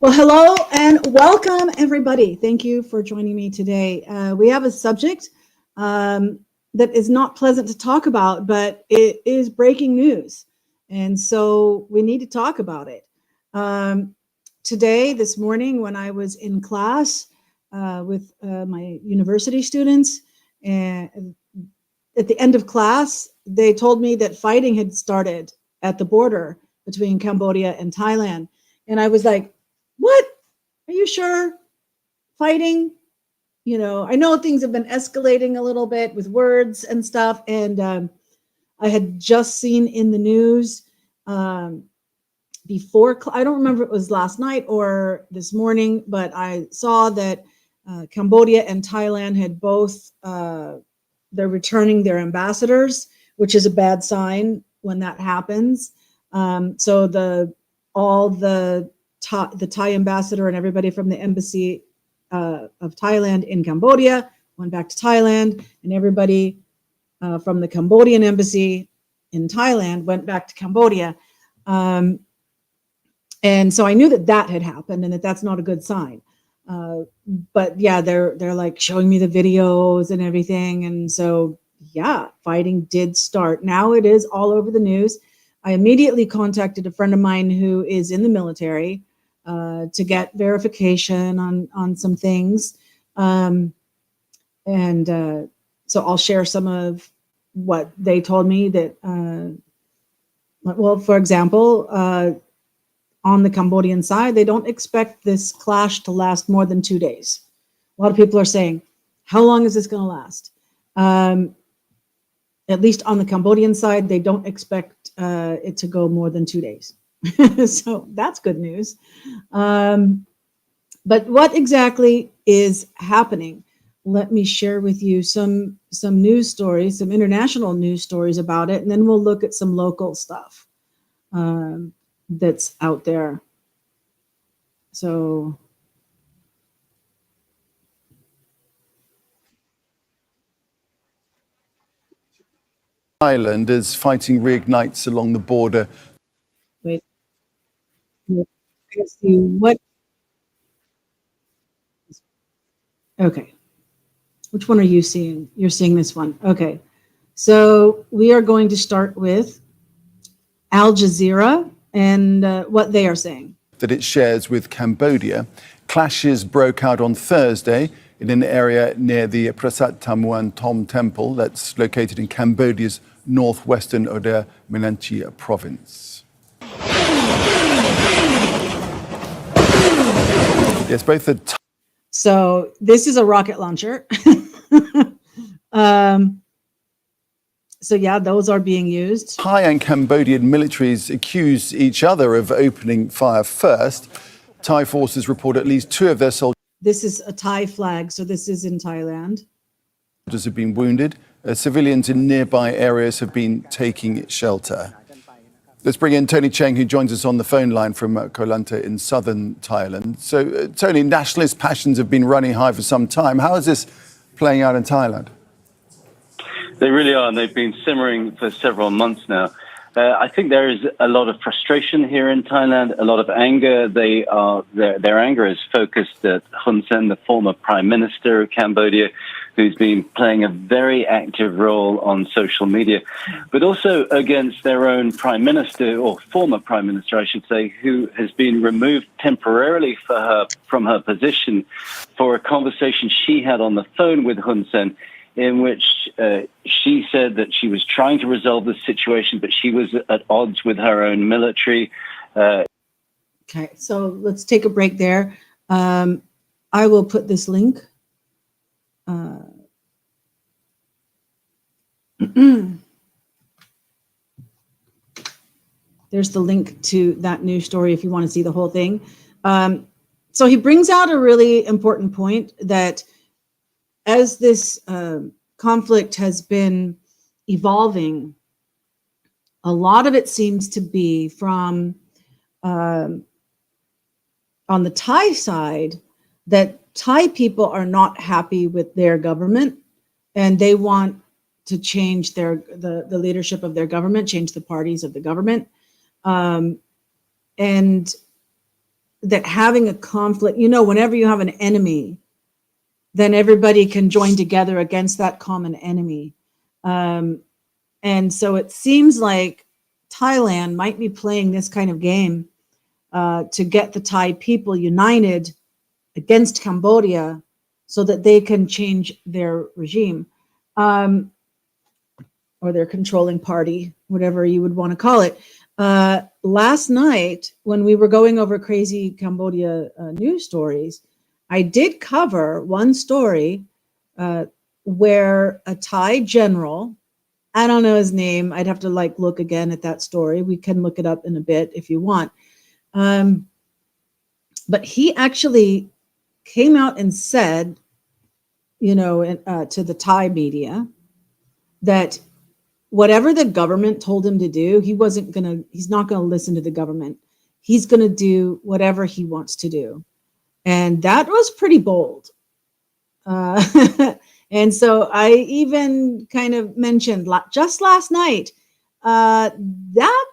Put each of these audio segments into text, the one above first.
Well, hello and welcome, everybody. Thank you for joining me today. We have a subject that is not pleasant to talk about, but it is breaking news. And so we need to talk about it. Today, this morning, when I was in class with my university students, and at the end of class, they told me that fighting had started at the border between Cambodia and Thailand. And I was like, what? Are you sure? Fighting? You know, I know things have been escalating a little bit with words and stuff. And I had just seen in the news before, I don't remember if it was last night or this morning, but I saw that Cambodia and Thailand had both, they're returning their ambassadors, which is a bad sign when that happens. So all the Thai ambassador and everybody from the embassy of Thailand in Cambodia went back to Thailand, and everybody from the Cambodian embassy in Thailand went back to Cambodia. And so I knew that had happened and that's not a good sign. But yeah, they're like showing me the videos and everything. And so, yeah, fighting did start. Now it is all over the news. I immediately contacted a friend of mine who is in the military to get verification on some things. So I'll share some of what they told me that, well, for example, on the Cambodian side, they don't expect this clash to last more than 2 days. A lot of people are saying, how long is this going to last? At least on the Cambodian side, they don't expect it to go more than 2 days. So that's good news. But what exactly is happening? Let me share with you some news stories, some international news stories about it, and then we'll look at some local stuff that's out there. So Island as fighting reignites along the border. Wait. Let's see what. Okay. Which one are you seeing? You're seeing this one. Okay. So we are going to start with Al Jazeera and what they are saying. That it shares with Cambodia. Clashes broke out on Thursday in an area near the Prasat Tamuan Tom Temple that's located in Cambodia's northwestern Oda Menanchia province. Yes, both the... So this is a rocket launcher. So yeah, those are being used. Thai and Cambodian militaries accuse each other of opening fire first. Thai forces report at least 2 of their soldiers. This is a Thai flag, so this is in Thailand. Have been wounded. Civilians in nearby areas have been taking shelter. Let's bring in Tony Cheng, who joins us on the phone line from Koh Lanta in southern Thailand. So, Tony, nationalist passions have been running high for some time. How is this playing out in Thailand? They really are, and they've been simmering for several months now. I think there is a lot of frustration here in Thailand, a lot of anger. Their anger is focused at Hun Sen, the former prime minister of Cambodia, who's been playing a very active role on social media, but also against their own prime minister, or former prime minister, I should say, who has been removed temporarily from her position for a conversation she had on the phone with Hun Sen, in which she said that she was trying to resolve the situation, but she was at odds with her own military. Okay, so let's take a break there. I will put this link. There's the link to that news story if you want to see the whole thing. So he brings out a really important point that as this conflict has been evolving, a lot of it seems to be from on the Thai side, that Thai people are not happy with their government and they want to change the leadership of their government, change the parties of the government. And that having a conflict, whenever you have an enemy, then everybody can join together against that common enemy. And so it seems like Thailand might be playing this kind of game to get the Thai people united against Cambodia so that they can change their regime, or their controlling party, whatever you would want to call it. Last night, when we were going over crazy Cambodia news stories, I did cover one story where a Thai general, I don't know his name, I'd have to look again at that story. We can look it up in a bit if you want. But he actually came out and said, to the Thai media, that whatever the government told him to do, he's not gonna listen to the government. He's gonna do whatever he wants to do. And that was pretty bold. And so I even kind of mentioned just last night, that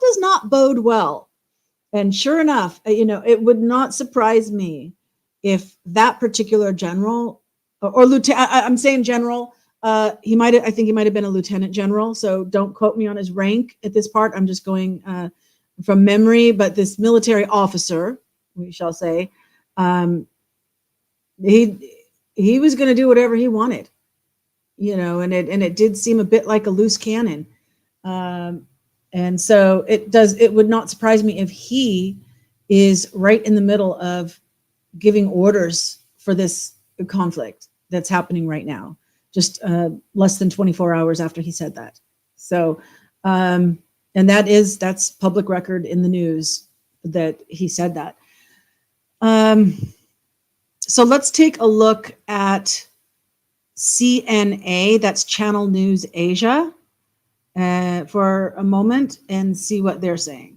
does not bode well. And sure enough, it would not surprise me if that particular general or lieutenant, I'm saying general, I think he might have been a lieutenant general. So don't quote me on his rank at this part. I'm just going from memory, but this military officer, we shall say, he was going to do whatever he wanted, and it did seem a bit like a loose cannon. And so it would not surprise me if he is right in the middle of giving orders for this conflict that's happening right now, just less than 24 hours after he said that. So, and that's public record in the news that he said that. So let's take a look at CNA, that's Channel News Asia, for a moment and see what they're saying.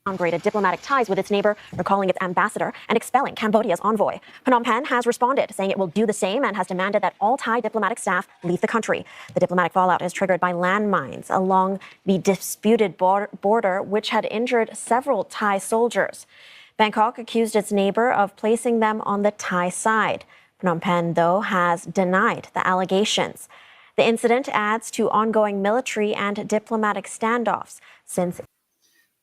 Downgraded diplomatic ties with its neighbor, recalling its ambassador and expelling Cambodia's envoy. Phnom Penh has responded, saying it will do the same and has demanded that all Thai diplomatic staff leave the country. The diplomatic fallout is triggered by landmines along the disputed border, which had injured several Thai soldiers. Bangkok accused its neighbor of placing them on the Thai side. Phnom Penh, though, has denied the allegations. The incident adds to ongoing military and diplomatic standoffs since.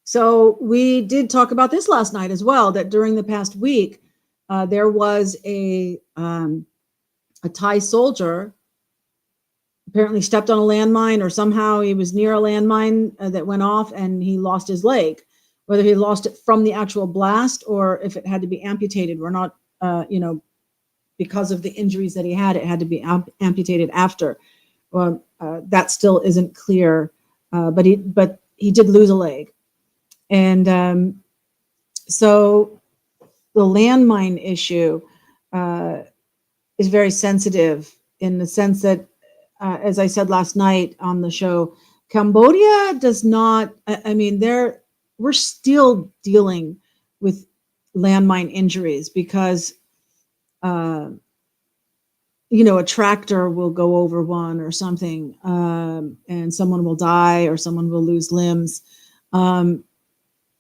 So we did talk about this last night as well, that during the past week, there was a Thai soldier apparently stepped on a landmine, or somehow he was near a landmine that went off and he lost his leg. Whether he lost it from the actual blast or if it had to be amputated, we're not, because of the injuries that he had, it had to be amputated after. Well, that still isn't clear, but he did lose a leg. And so the landmine issue is very sensitive in the sense that, as I said last night on the show, Cambodia does not, we're still dealing with landmine injuries because, a tractor will go over one or something, and someone will die or someone will lose limbs.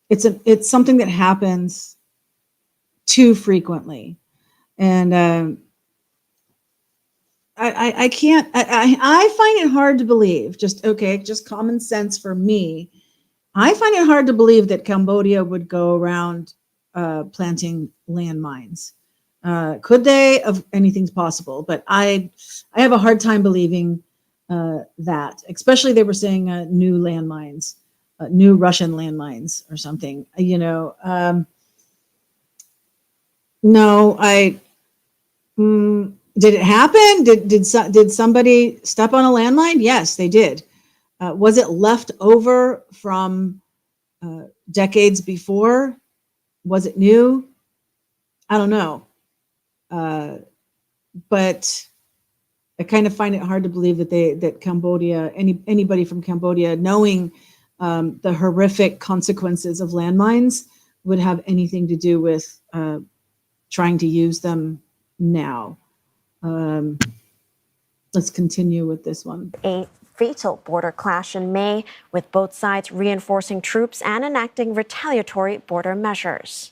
It's something that happens too frequently, and I can't. I find it hard to believe. Just common sense for me. I find it hard to believe that Cambodia would go around planting landmines. Could they? Anything's possible, but I have a hard time believing that. Especially they were saying new landmines. New Russian landmines or something, no, did it happen? Did somebody step on a landmine? Yes, they did. Was it left over from decades before? Was it new? I don't know. But I kind of find it hard to believe that Cambodia, anybody from Cambodia, knowing the horrific consequences of landmines, would have anything to do with trying to use them now. Let's continue with this one. A fatal border clash in May, with both sides reinforcing troops and enacting retaliatory border measures.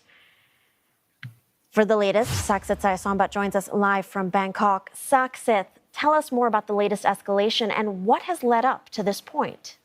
For the latest, Saksit Sayasombat joins us live from Bangkok. Saksit, tell us more about the latest escalation and what has led up to this point.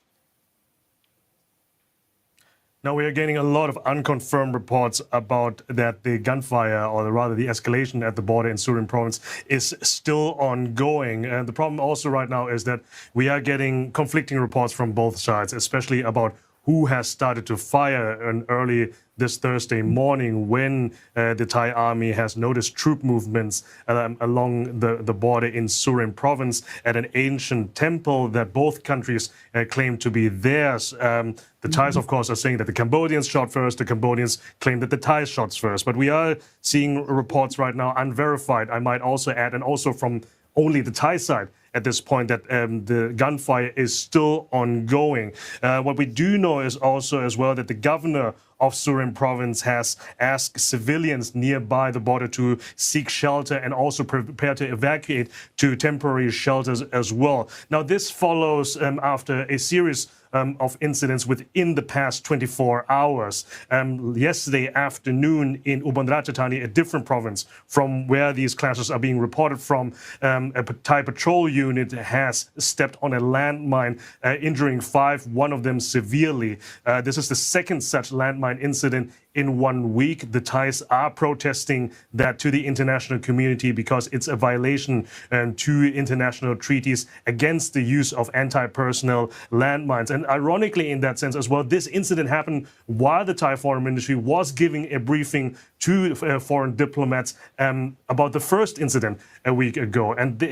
Now we are getting a lot of unconfirmed reports about that the gunfire, or rather the escalation at the border in Surin province, is still ongoing. And the problem also right now is that we are getting conflicting reports from both sides, especially about who has started to fire early this Thursday morning when the Thai army has noticed troop movements along the border in Surin province at an ancient temple that both countries claim to be theirs. The Thais, of course, are saying that the Cambodians shot first. The Cambodians claim that the Thais shot first. But we are seeing reports right now, unverified, I might also add, and also from only the Thai side at this point, that the gunfire is still ongoing. What we do know is also as well that the governor of Surin province has asked civilians nearby the border to seek shelter and also prepare to evacuate to temporary shelters as well. Now, this follows after a series of incidents within the past 24 hours. Yesterday afternoon in Ubon Ratchathani, a different province from where these clashes are being reported from, a Thai patrol unit has stepped on a landmine, injuring 5, one of them severely. This is the second such landmine incident in 1 week. The Thais are protesting that to the international community because it's a violation to international treaties against the use of anti-personnel landmines. And ironically, in that sense as well, this incident happened while the Thai Foreign Ministry was giving a briefing to foreign diplomats about the first incident a week ago. And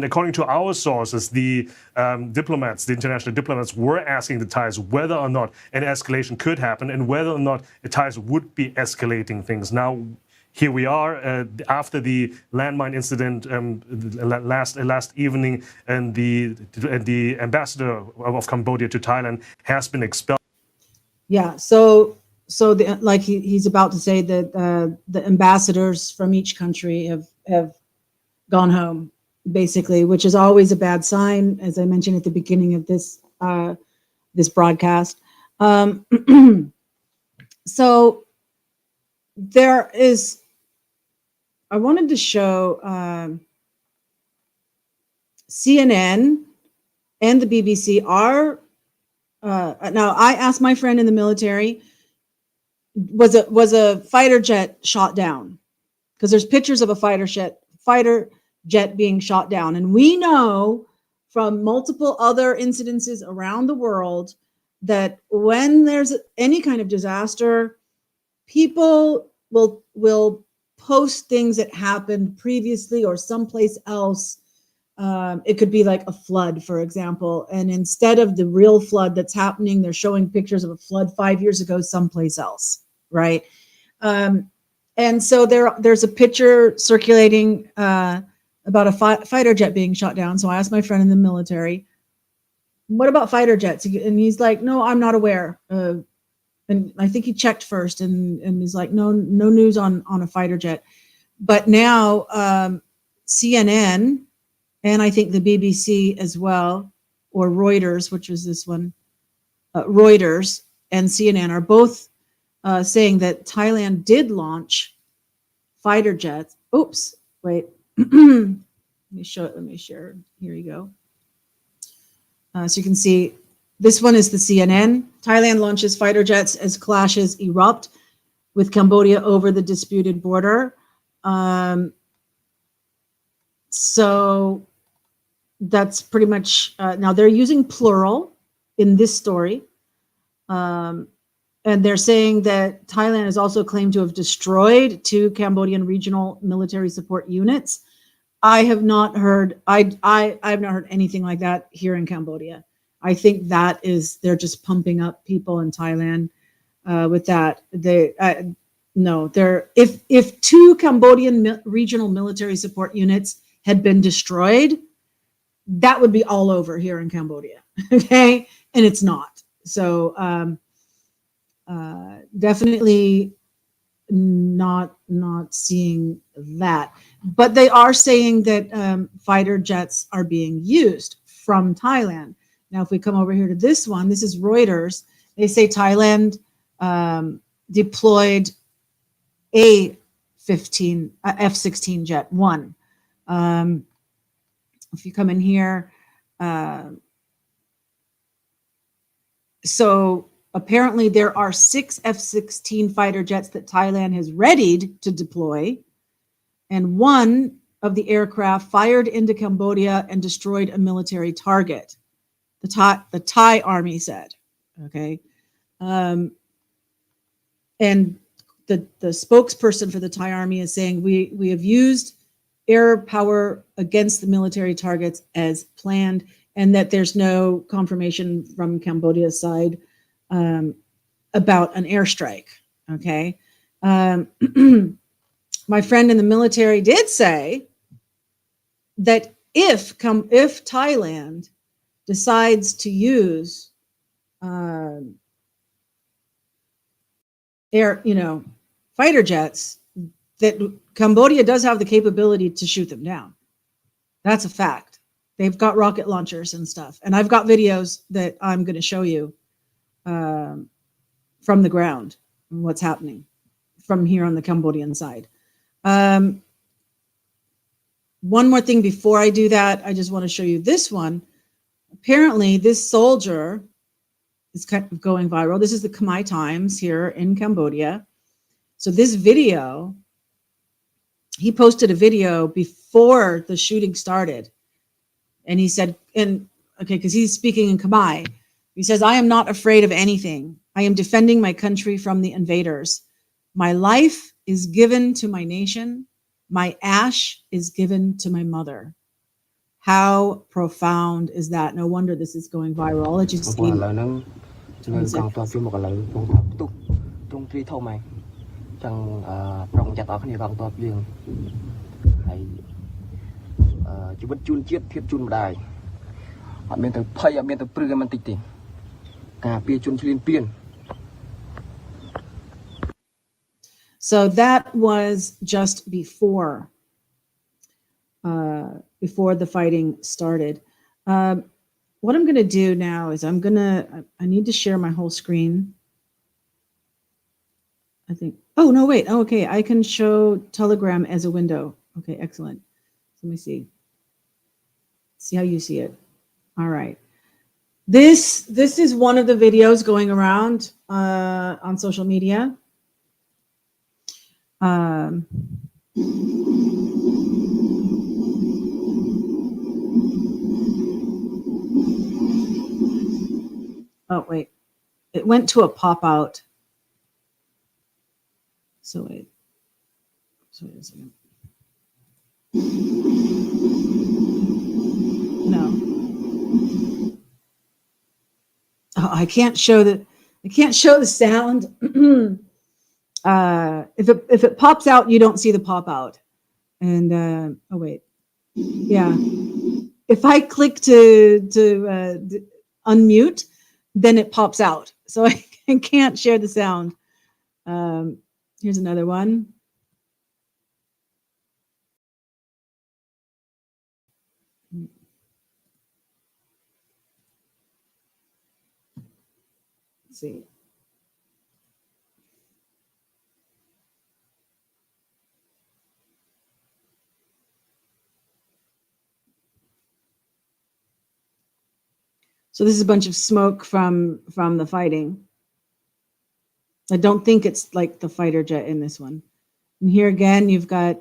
according to our sources, the diplomats, the international diplomats, were asking the Thais whether or not an escalation could happen and whether or not the Thais would be escalating things. Now, here we are after the landmine incident last evening, and the ambassador of Cambodia to Thailand has been expelled. Yeah, like he's about to say that the ambassadors from each country have gone home, basically, which is always a bad sign, as I mentioned at the beginning of this broadcast. So there is, I wanted to show CNN and the BBC are, now I asked my friend in the military, was a fighter jet shot down? Because there's pictures of a fighter jet being shot down. And we know from multiple other incidences around the world that when there's any kind of disaster, people will post things that happened previously or someplace else. It could be like a flood, for example. And instead of the real flood that's happening, they're showing pictures of a flood 5 years ago someplace else, right? And so there's a picture circulating about a fighter jet being shot down. So I asked my friend in the military, what about fighter jets? And he's like, no, I'm not aware. And I think he checked first, and he's like, no news on a fighter jet. But now CNN and I think the BBC as well, or Reuters, which was this one, Reuters and CNN are both saying that Thailand did launch fighter jets. Oops, wait. Let me share. Here you go. So you can see this one is the CNN. Thailand launches fighter jets as clashes erupt with Cambodia over the disputed border. So that's pretty much, now they're using plural in this story. And they're saying that Thailand has also claimed to have destroyed 2 Cambodian regional military support units. I have not heard, I have not heard anything like that here in Cambodia. I think that is, they're just pumping up people in Thailand with that. If 2 Cambodian regional military support units had been destroyed, that would be all over here in Cambodia, okay? And it's not. So definitely not seeing that. But they are saying that fighter jets are being used from Thailand. Now, if we come over here to this one, this is Reuters. They say Thailand deployed a F-16 Jet 1. If you come in here, so apparently there are 6 F-16 fighter jets that Thailand has readied to deploy, and one of the aircraft fired into Cambodia and destroyed a military target. The Thai army said, okay. And the spokesperson for the Thai army is saying, we have used air power against the military targets as planned, and that there's no confirmation from Cambodia's side about an airstrike. Okay. My friend in the military did say that if Thailand decides to use fighter jets, that Cambodia does have the capability to shoot them down. That's a fact. They've got rocket launchers and stuff. And I've got videos that I'm going to show you from the ground, what's happening from here on the Cambodian side. One more thing before I do that, I just want to show you this one. Apparently, this soldier is kind of going viral. This is the Khmer Times here in Cambodia. So this video, he posted a video before the shooting started. And he said, because he's speaking in Khmer, he says, "I am not afraid of anything. I am defending my country from the invaders. My life is given to my nation. My ash is given to my mother." How profound is that? No wonder this is going viral. I'll let you see. So that was just before the fighting started. What I'm going to do now is I need to share my whole screen. I think, oh, no, wait. Oh, okay. I can show Telegram as a window. Okay, excellent. Let me see. See how you see it. All right. This is one of the videos going around on social media. Oh, wait. It went to a pop-out. So wait a second. No. Oh, I can't show the sound. If it pops out, you don't see the pop out. And oh wait. Yeah. If I click to unmute, then it pops out. So I can't share the sound. Here's another one. Let's see. So this is a bunch of smoke from the fighting. I don't think it's like the fighter jet in this one. And here again, you've got,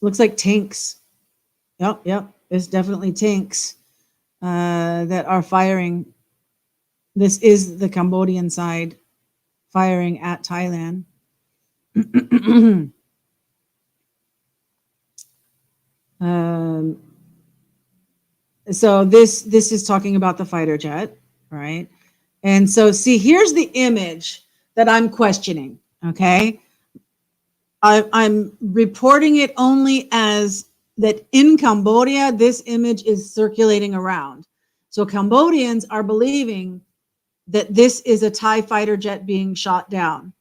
looks like tanks. Yep, it's definitely tanks that are firing. This is the Cambodian side firing at Thailand. So this is talking about the fighter jet, right? And so see, here's the image that I'm questioning, okay? I'm reporting it only as that in Cambodia, this image is circulating around. So Cambodians are believing that this is a Thai fighter jet being shot down.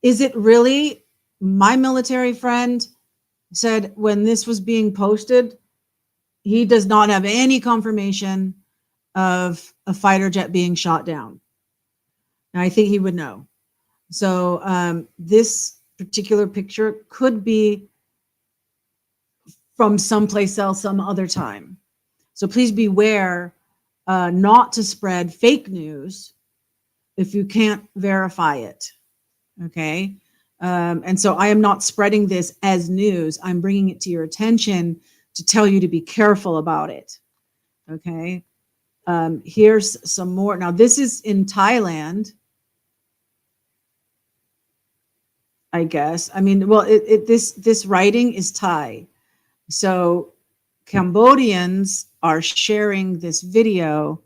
Is it really? My military friend said when this was being posted, he does not have any confirmation of a fighter jet being shot down. And I think he would know. So this particular picture could be from someplace else some other time. So please beware not to spread fake news if you can't verify it. Okay. And so I am not spreading this as news. I'm bringing it to your attention to tell you to be careful about it. Okay. Here's some more. Now, this is in Thailand, I guess. I mean, well, this writing is Thai. So Cambodians are sharing this video.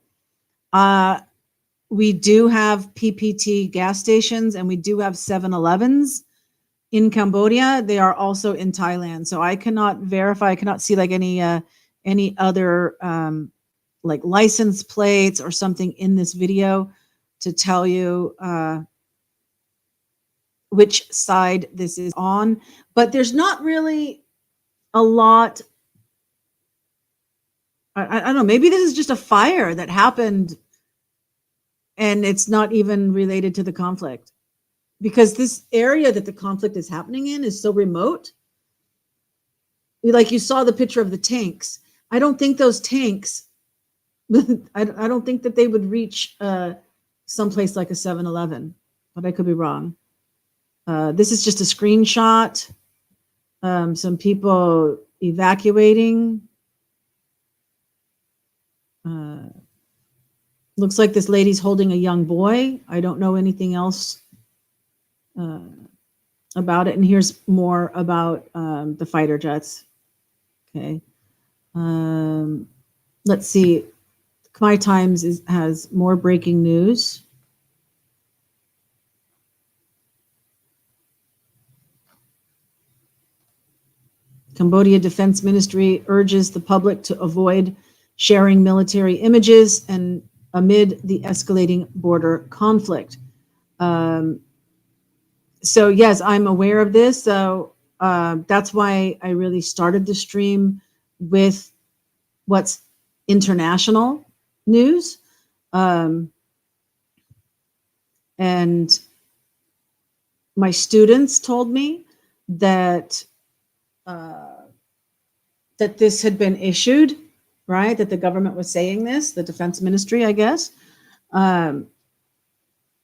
We do have PPT gas stations and we do have 7-Elevens in Cambodia. They are also in Thailand. So I cannot verify, I cannot see like any other like license plates or something in this video to tell you which side this is on. But there's not really a lot. I don't know, maybe this is just a fire that happened and it's not even related to the conflict, because this area that the conflict is happening in is so remote. Like you saw the picture of the tanks. I don't think those tanks, I don't think that they would reach someplace like a 7-Eleven, but I could be wrong. This is just a screenshot. Some people evacuating. Looks like this lady's holding a young boy. I don't know anything else about it. And here's more about the fighter jets. Okay. Let's see. Khmer Times has more breaking news. Cambodia Defense Ministry urges the public to avoid sharing military images and amid the escalating border conflict. So yes, I'm aware of this. So that's why I really started the stream with what's international news. And my students told me that that this had been issued, right? That the government was saying this, the defense ministry, I guess, that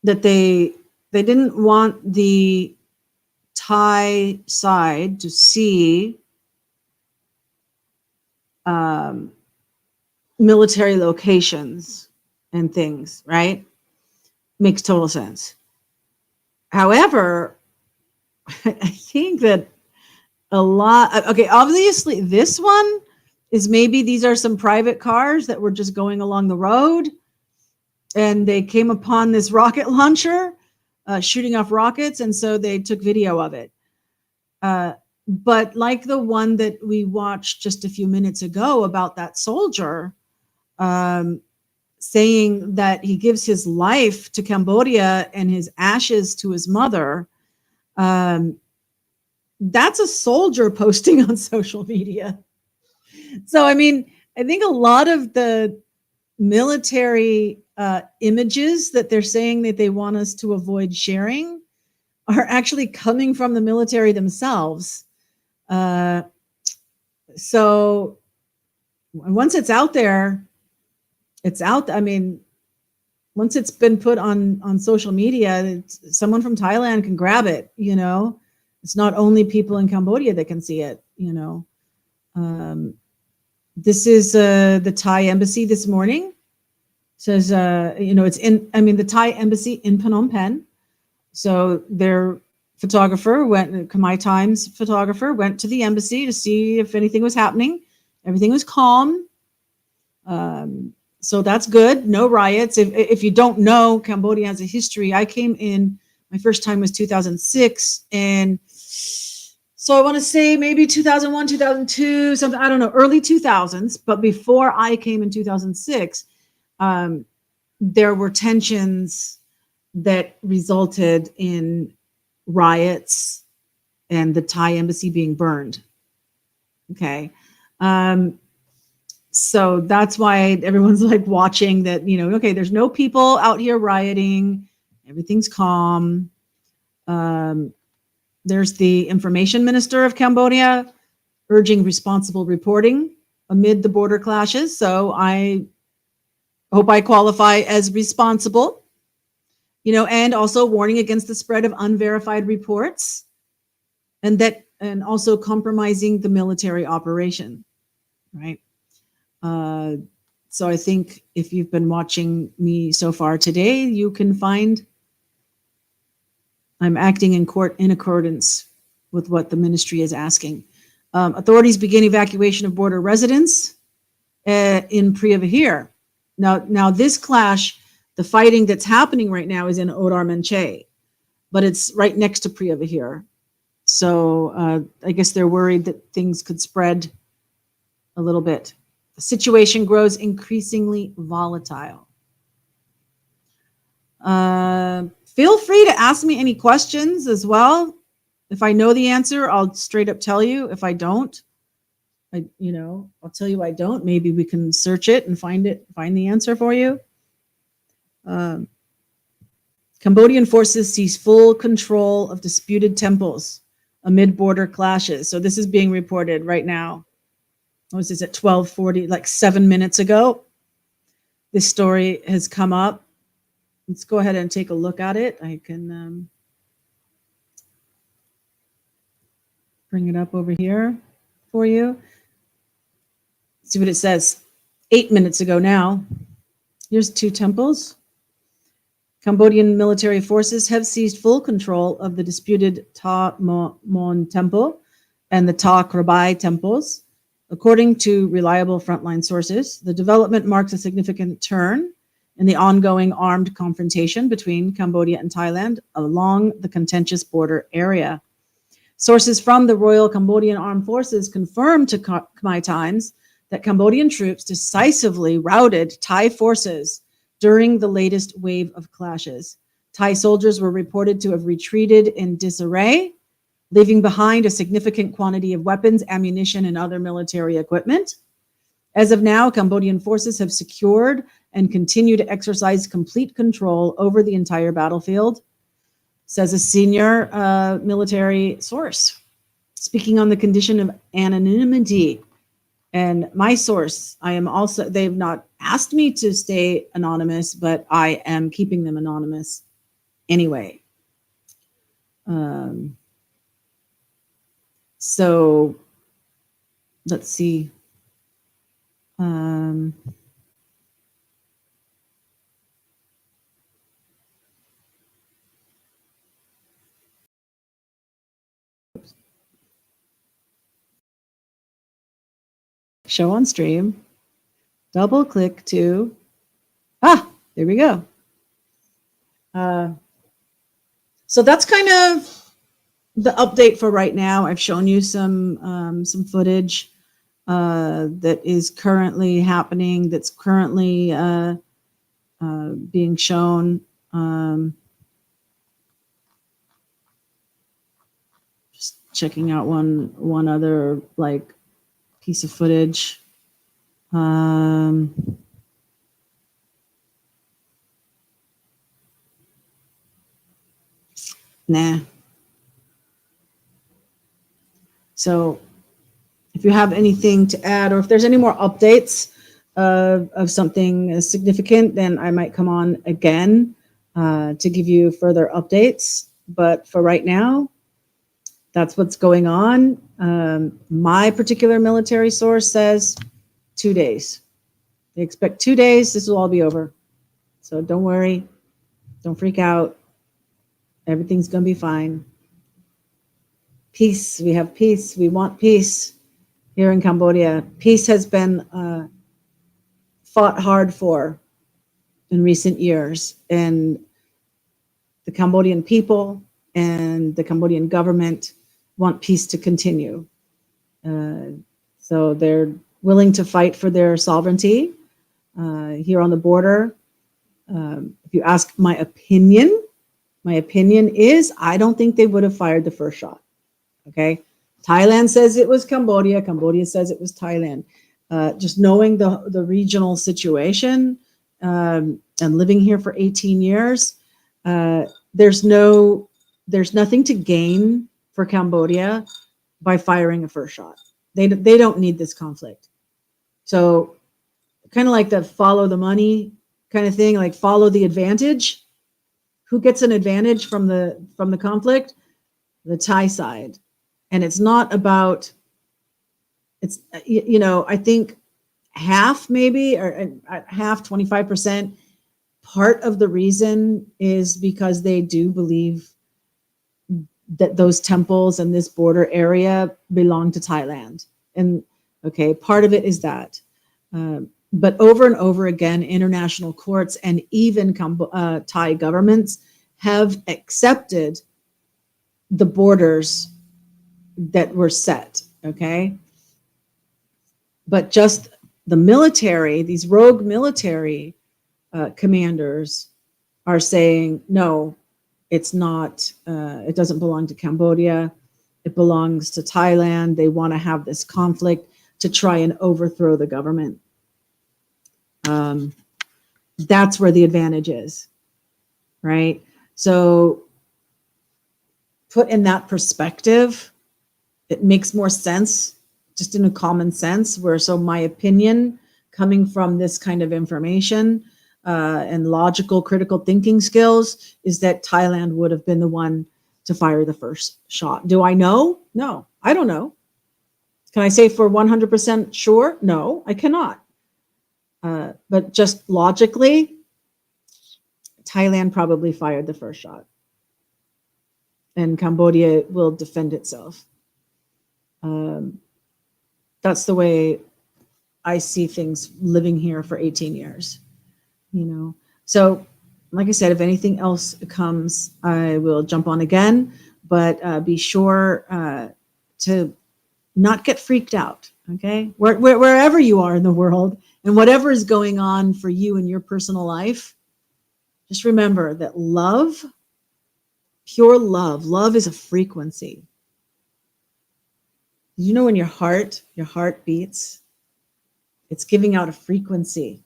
they didn't want the Thai side to see military locations and things, right? Makes total sense. However, I think that a lot, okay, obviously this one is maybe these are some private cars that were just going along the road and they came upon this rocket launcher shooting off rockets, and so they took video of it. But like the one that we watched just a few minutes ago about that soldier saying that he gives his life to Cambodia and his ashes to his mother, that's a soldier posting on social media. So, I mean, I think a lot of the military images that they're saying that they want us to avoid sharing are actually coming from the military themselves. So once it's out there, it's out. I mean, once it's been put on social media, someone from Thailand can grab it, you know. It's not only people in Cambodia that can see it, you know. This is the Thai embassy this morning. It says, you know, it's in, I mean, the Thai embassy in Phnom Penh. So their photographer went, Khmer Times photographer went to the embassy to see if anything was happening. Everything was calm. So that's good. No riots. If you don't know, Cambodia has a history. I came in, my first time was 2006. And so I want to say maybe 2001, 2002, something, I don't know, early 2000s. But before I came in 2006, there were tensions that resulted in riots and the Thai embassy being burned. Okay. So that's why everyone's like watching that, you know, okay, there's no people out here rioting. Everything's calm. There's the information minister of Cambodia urging responsible reporting amid the border clashes. So I hope I qualify as responsible, and also warning against the spread of unverified reports and also compromising the military operation, right? So I think if you've been watching me so far today, you can find I'm acting in accordance with what the ministry is asking. Authorities begin evacuation of border residents in Priya Vihar. Now this clash, the fighting that's happening right now is in Odar Menche, but it's right next to Priya Vihar. So I guess they're worried that things could spread a little bit. The situation grows increasingly volatile. Feel free to ask me any questions as well. If I know the answer, I'll straight up tell you. If I don't, I'll tell you I don't. Maybe we can search it and find the answer for you. Cambodian forces seize full control of disputed temples amid border clashes. So this is being reported right now. What was this at 12:40, like 7 minutes ago? This story has come up. Let's go ahead and take a look at it. I can bring it up over here for you. See what it says. 8 minutes ago now. Here's 2 temples. Cambodian military forces have seized full control of the disputed Ta Mon Temple and the Ta Krabai temples. According to reliable frontline sources, the development marks a significant turn in the ongoing armed confrontation between Cambodia and Thailand along the contentious border area. Sources from the Royal Cambodian Armed Forces confirmed to Khmer Times that Cambodian troops decisively routed Thai forces during the latest wave of clashes. Thai soldiers were reported to have retreated in disarray, leaving behind a significant quantity of weapons, ammunition, and other military equipment. As of now, Cambodian forces have secured and continue to exercise complete control over the entire battlefield, says a senior military source, speaking on the condition of anonymity. And my source, they've not asked me to stay anonymous, but I am keeping them anonymous anyway. So let's see. Show on stream, double click to, there we go. So that's kind of the update for right now. I've shown you some footage that is currently happening, that's currently being shown. Just checking out one other piece of footage. Nah. So if you have anything to add, or if there's any more updates of something significant, then I might come on again to give you further updates. But for right now, that's what's going on. My particular military source says 2 days. They expect 2 days. This will all be over. So don't worry. Don't freak out. Everything's going to be fine. Peace. We have peace. We want peace here in Cambodia. Peace has been fought hard for in recent years. And the Cambodian people and the Cambodian government want peace to continue. So they're willing to fight for their sovereignty here on the border. If you ask my opinion is I don't think they would have fired the first shot. Okay. Thailand says it was Cambodia. Cambodia says it was Thailand. Just knowing the regional situation and living here for 18 years, there's nothing to gain for Cambodia by firing a first shot. They don't need this conflict. So kind of like the follow the money kind of thing, like follow the advantage. Who gets an advantage from the conflict? The Thai side. And it's not about, it's, I think half maybe, or half, 25%, part of the reason is because they do believe that those temples and this border area belong to Thailand. And okay, part of it is that. But over and over again, international courts and even Thai governments have accepted the borders that were set, okay? But just the military, these rogue military commanders are saying, no, it's not, it doesn't belong to Cambodia. It belongs to Thailand. They want to have this conflict to try and overthrow the government. That's where the advantage is, right? So put in that perspective, it makes more sense, just in a common sense, so my opinion coming from this kind of information and logical, critical thinking skills is that Thailand would have been the one to fire the first shot. Do I know? No, I don't know. Can I say for 100% sure? No, I cannot. But just logically, Thailand probably fired the first shot. And Cambodia will defend itself. That's the way I see things living here for 18 years, So, like I said, if anything else comes, I will jump on again, but be sure to not get freaked out, okay? Wherever you are in the world and whatever is going on for you in your personal life, just remember that love, pure love is a frequency. When your heart beats, it's giving out a frequency,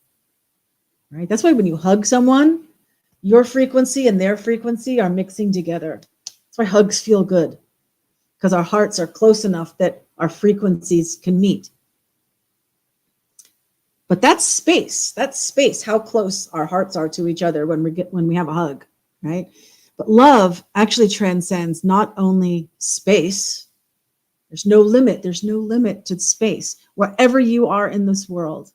right? That's why when you hug someone, your frequency and their frequency are mixing together. That's why hugs feel good, because our hearts are close enough that our frequencies can meet. But that's space. That's space, how close our hearts are to each other when we have a hug, right? But love actually transcends not only space. There's no limit. There's no limit to space, wherever you are in this world.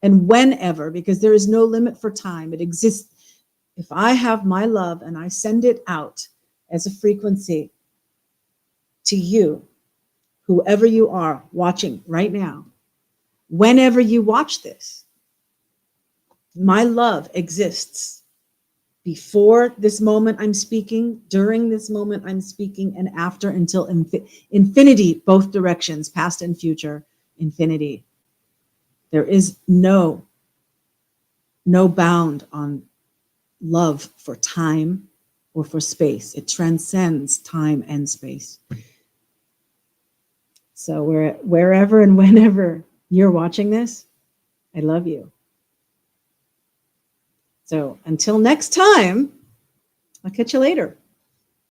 And whenever, because there is no limit for time. It exists. If I have my love and I send it out as a frequency to you, whoever you are watching right now, whenever you watch this, my love exists before this moment I'm speaking, during this moment I'm speaking, and after, until infinity, both directions, past and future, infinity. There is no bound on love for time or for space. It transcends time and space. So wherever and whenever you're watching this, I love you. So until next time, I'll catch you later.